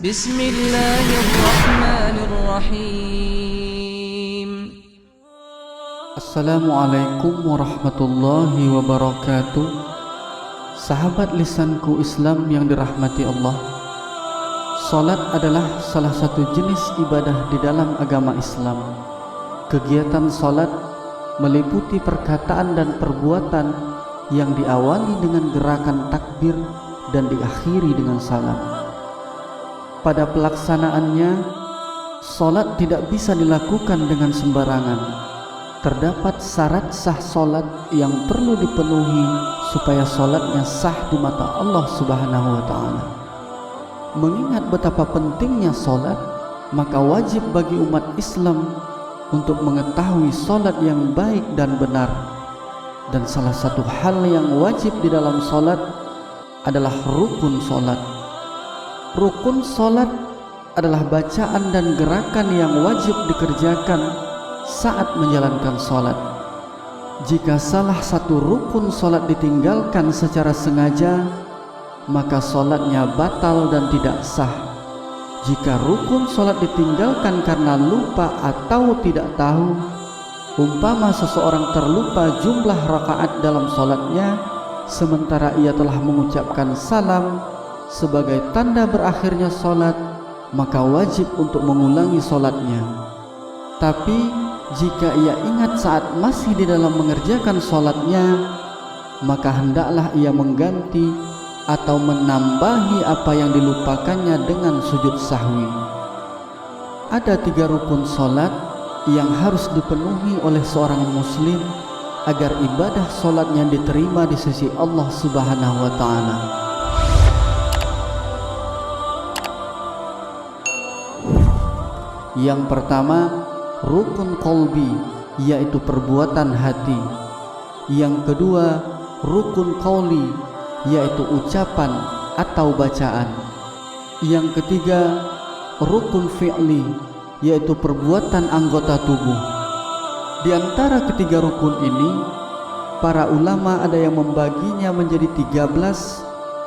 Bismillahirrahmanirrahim. Assalamualaikum warahmatullahi wabarakatuh. Sahabat lisanku Islam yang dirahmati Allah, salat adalah salah satu jenis ibadah di dalam agama Islam. Kegiatan salat meliputi perkataan dan perbuatan yang diawali dengan gerakan takbir dan diakhiri dengan salam. Pada pelaksanaannya, salat tidak bisa dilakukan dengan sembarangan. Terdapat syarat sah salat yang perlu dipenuhi supaya salatnya sah di mata Allah Subhanahu wa taala. Mengingat betapa pentingnya salat, maka wajib bagi umat Islam untuk mengetahui salat yang baik dan benar. Dan salah satu hal yang wajib di dalam salat adalah rukun salat. Rukun salat adalah bacaan dan gerakan yang wajib dikerjakan saat menjalankan salat. Jika salah satu rukun salat ditinggalkan secara sengaja, maka salatnya batal dan tidak sah. Jika rukun salat ditinggalkan karena lupa atau tidak tahu, umpama seseorang terlupa jumlah rakaat dalam salatnya sementara ia telah mengucapkan salam sebagai tanda berakhirnya salat, maka wajib untuk mengulangi salatnya. Tapi jika ia ingat saat masih di dalam mengerjakan salatnya, maka hendaklah ia mengganti atau menambahi apa yang dilupakannya dengan sujud sahwi. Ada 3 rukun salat yang harus dipenuhi oleh seorang muslim agar ibadah salatnya diterima di sisi Allah Subhanahu wa taala. Yang pertama, rukun qalbi, yaitu perbuatan hati. Yang kedua, rukun qauli, yaitu ucapan atau bacaan. Yang ketiga, rukun fi'li, yaitu perbuatan anggota tubuh. Di antara ketiga rukun ini, para ulama ada yang membaginya menjadi 13,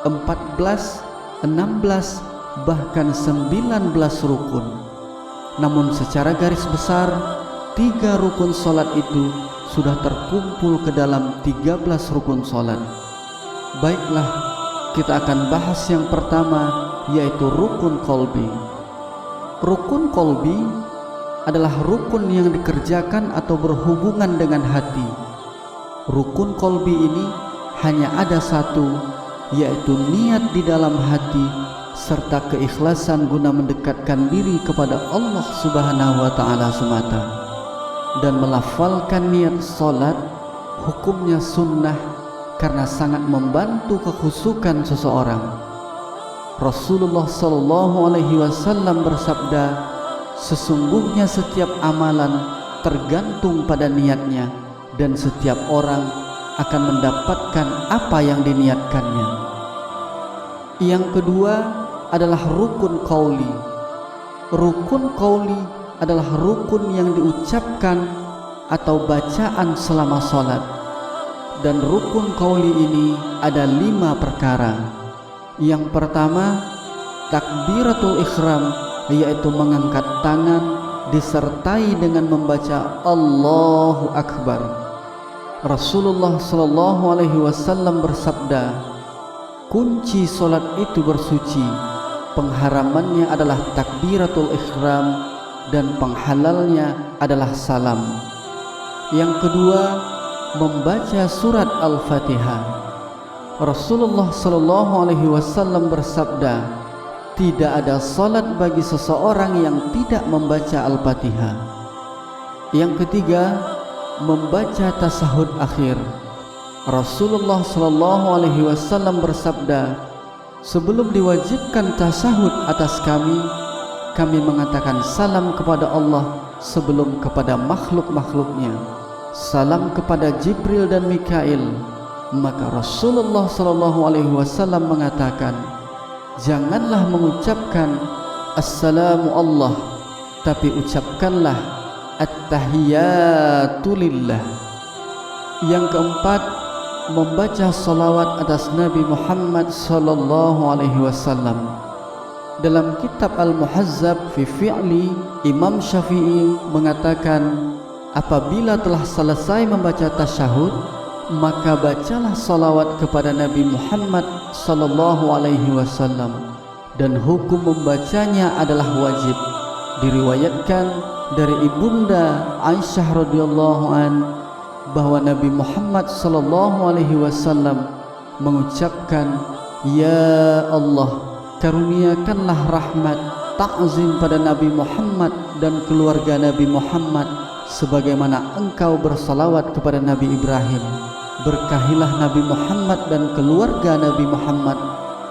14, 16, bahkan 19 rukun. Namun secara garis besar, 3 rukun salat itu sudah terkumpul ke dalam 13 rukun salat. Baiklah, kita akan bahas yang pertama, yaitu rukun qalbi. Rukun qalbi adalah rukun yang dikerjakan atau berhubungan dengan hati. Rukun qalbi ini hanya ada satu, yaitu niat di dalam hati serta keikhlasan guna mendekatkan diri kepada Allah Subhanahu wa taala semata. Dan melafalkan niat salat hukumnya sunnah karena sangat membantu kekhusyukan seseorang. Rasulullah sallallahu alaihi wasallam bersabda, sesungguhnya setiap amalan tergantung pada niatnya dan setiap orang akan mendapatkan apa yang diniatkannya. Yang kedua adalah rukun qauli. Rukun qauli adalah rukun yang diucapkan atau bacaan selama salat. Dan rukun qauli ini ada 5 perkara. Yang pertama, takbiratul ihram, yaitu mengangkat tangan disertai dengan membaca Allahu Akbar. Rasulullah sallallahu alaihi wasallam bersabda, kunci salat itu bersuci, pengharamannya adalah takbiratul ihram dan penghalalnya adalah salam. Yang kedua, membaca surat Al-Fatihah. Rasulullah sallallahu alaihi wasallam bersabda, tidak ada salat bagi seseorang yang tidak membaca Al-Fatihah. Yang ketiga, membaca tasahud akhir. Rasulullah sallallahu alaihi wasallam bersabda, sebelum diwajibkan tasahud atas kami mengatakan salam kepada Allah sebelum kepada makhluk-makhluknya, salam kepada Jibril dan Mikail. Maka Rasulullah sallallahu alaihi wasallam mengatakan, janganlah mengucapkan assalamu Allah, tapi ucapkanlah at-tahiyyatu lillah. Yang keempat, membaca salawat atas Nabi Muhammad sallallahu alaihi wasallam. Dalam kitab Al-Muhazzab fi Fi'li, Imam Syafi'i mengatakan, apabila telah selesai membaca tasyahud, maka bacalah salawat kepada Nabi Muhammad sallallahu alaihi wasallam, dan hukum membacanya adalah wajib. Diriwayatkan dari ibunda Aisyah radhiyallahu an bahwa Nabi Muhammad sallallahu alaihi wasallam mengucapkan, ya Allah, karuniakanlah rahmat ta'zim pada Nabi Muhammad dan keluarga Nabi Muhammad sebagaimana engkau bersalawat kepada Nabi Ibrahim. Berkahilah Nabi Muhammad dan keluarga Nabi Muhammad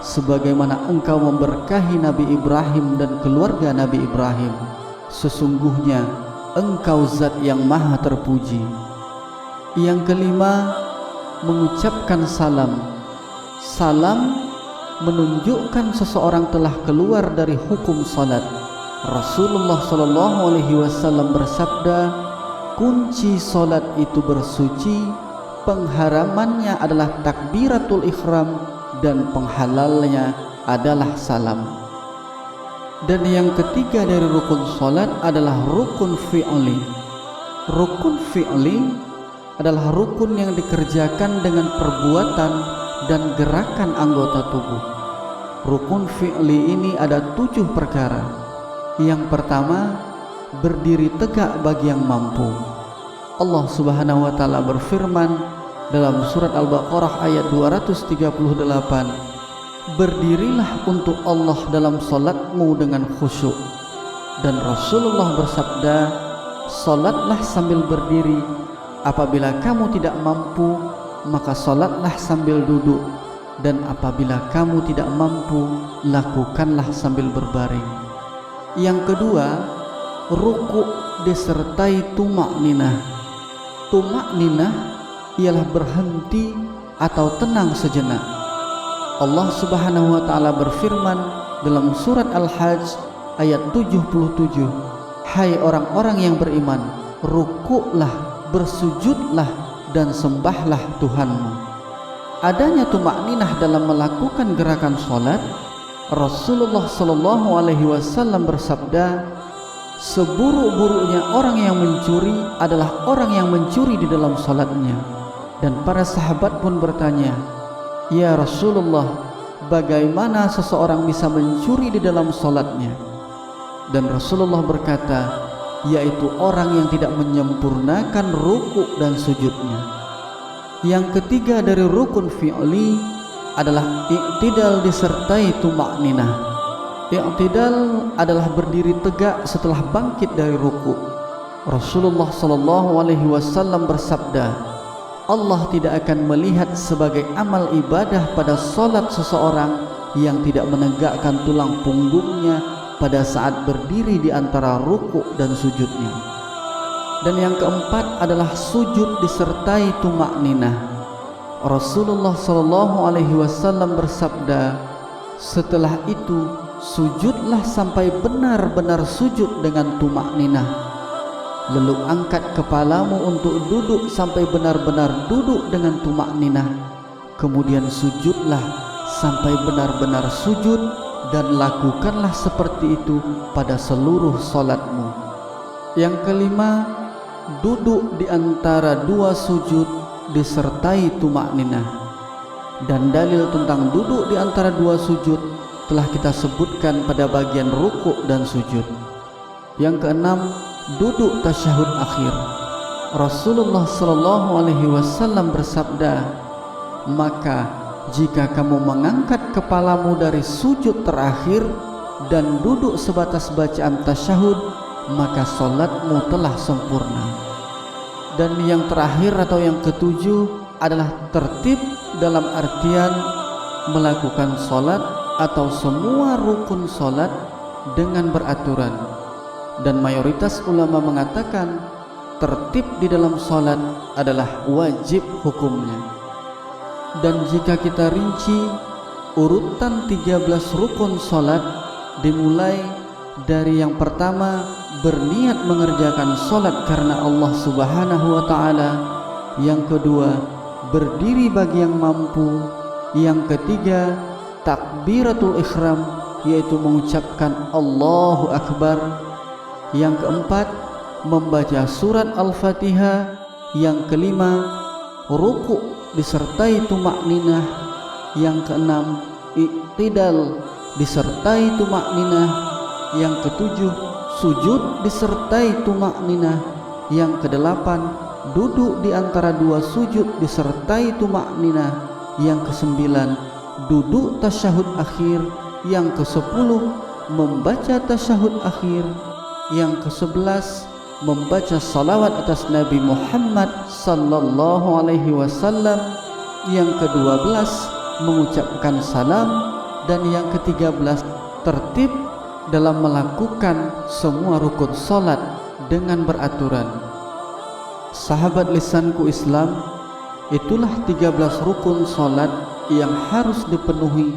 sebagaimana engkau memberkahi Nabi Ibrahim dan keluarga Nabi Ibrahim. Sesungguhnya engkau zat yang maha terpuji. Yang kelima, mengucapkan salam. Salam menunjukkan seseorang telah keluar dari hukum salat. Rasulullah sallallahu alaihi wasallam bersabda, kunci salat itu bersuci, pengharamannya adalah takbiratul ihram dan penghalalnya adalah salam. Dan yang ketiga dari rukun salat adalah rukun fi'li. Rukun fi'li adalah rukun yang dikerjakan dengan perbuatan dan gerakan anggota tubuh. Rukun fi'li ini ada 7 perkara. Yang pertama, berdiri tegak bagi yang mampu. Allah Subhanahu wa taala berfirman dalam surat Al-Baqarah ayat 238, berdirilah untuk Allah dalam salatmu dengan khusyuk. Dan Rasulullah bersabda, salatlah sambil berdiri. Apabila kamu tidak mampu, maka salatlah sambil duduk, dan apabila kamu tidak mampu, lakukanlah sambil berbaring. Yang kedua, ruku' disertai tumakninah. Tumakninah ialah berhenti atau tenang sejenak. Allah Subhanahu wa taala berfirman dalam surat Al-Hajj ayat 77, hai orang-orang yang beriman, rukuklah, bersujudlah dan sembahlah Tuhanmu. Adanya tumakninah dalam melakukan gerakan salat, Rasulullah sallallahu alaihi wasallam bersabda, seburuk-buruknya orang yang mencuri adalah orang yang mencuri di dalam salatnya. Dan para sahabat pun bertanya, ya Rasulullah, bagaimana seseorang bisa mencuri di dalam salatnya? Dan Rasulullah berkata, yaitu orang yang tidak menyempurnakan rukuk dan sujudnya. Yang ketiga dari rukun fi'li adalah i'tidal disertai tumakninah. I'tidal adalah berdiri tegak setelah bangkit dari rukuk. Rasulullah sallallahu alaihi wasallam bersabda, Allah tidak akan melihat sebagai amal ibadah pada salat seseorang yang tidak menegakkan tulang punggungnya pada saat berdiri di antara rukuk dan sujudnya. Dan yang keempat adalah sujud disertai tumakninah. Rasulullah sallallahu alaihi wasallam bersabda, setelah itu sujudlah sampai benar-benar sujud dengan tumakninah. Lalu angkat kepalamu untuk duduk sampai benar-benar duduk dengan tumakninah. Kemudian sujudlah sampai benar-benar sujud, dan lakukanlah seperti itu pada seluruh salatmu. Yang kelima, duduk di antara 2 sujud disertai tumakninah. Dan dalil tentang duduk di antara 2 sujud telah kita sebutkan pada bagian rukuk dan sujud. Yang keenam, duduk tasyahud akhir. Rasulullah sallallahu alaihi wasallam bersabda, maka jika kamu mengangkat kepalamu dari sujud terakhir dan duduk sebatas bacaan tasyahud, maka salatmu telah sempurna. Dan yang terakhir atau yang ketujuh adalah tertib dalam artian melakukan salat atau semua rukun salat dengan beraturan. Dan mayoritas ulama mengatakan tertib di dalam salat adalah wajib hukumnya. Dan jika kita rinci urutan 13 rukun salat, dimulai dari yang pertama, berniat mengerjakan salat karena Allah Subhanahu wa taala. Yang kedua, berdiri bagi yang mampu. Yang ketiga, takbiratul ihram. yaitu mengucapkan Allahu Akbar. Yang keempat, membaca surat Al-Fatihah. Yang kelima, ruku' disertai tumakninah. Yang keenam, i'tidal disertai tumakninah. Yang ketujuh, sujud disertai tumakninah. Yang kedelapan, duduk di antara dua sujud disertai tumakninah. Yang kesembilan, duduk tasyahud akhir. Yang kesepuluh, membaca tasyahud akhir. Yang kesebelas, membaca salawat atas Nabi Muhammad sallallahu alaihi wasallam. Yang ke-12, mengucapkan salam. Dan yang ke-13, tertib dalam melakukan semua rukun salat dengan beraturan. Sahabat lisanku Islam, itulah 13 rukun salat yang harus dipenuhi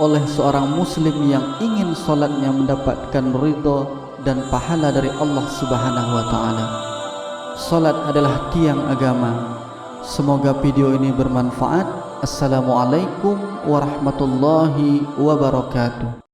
oleh seorang muslim yang ingin salatnya mendapatkan ridha dan pahala dari Allah Subhanahu wa taala. Salat adalah tiang agama. Semoga video ini bermanfaat. Assalamualaikum warahmatullahi wabarakatuh.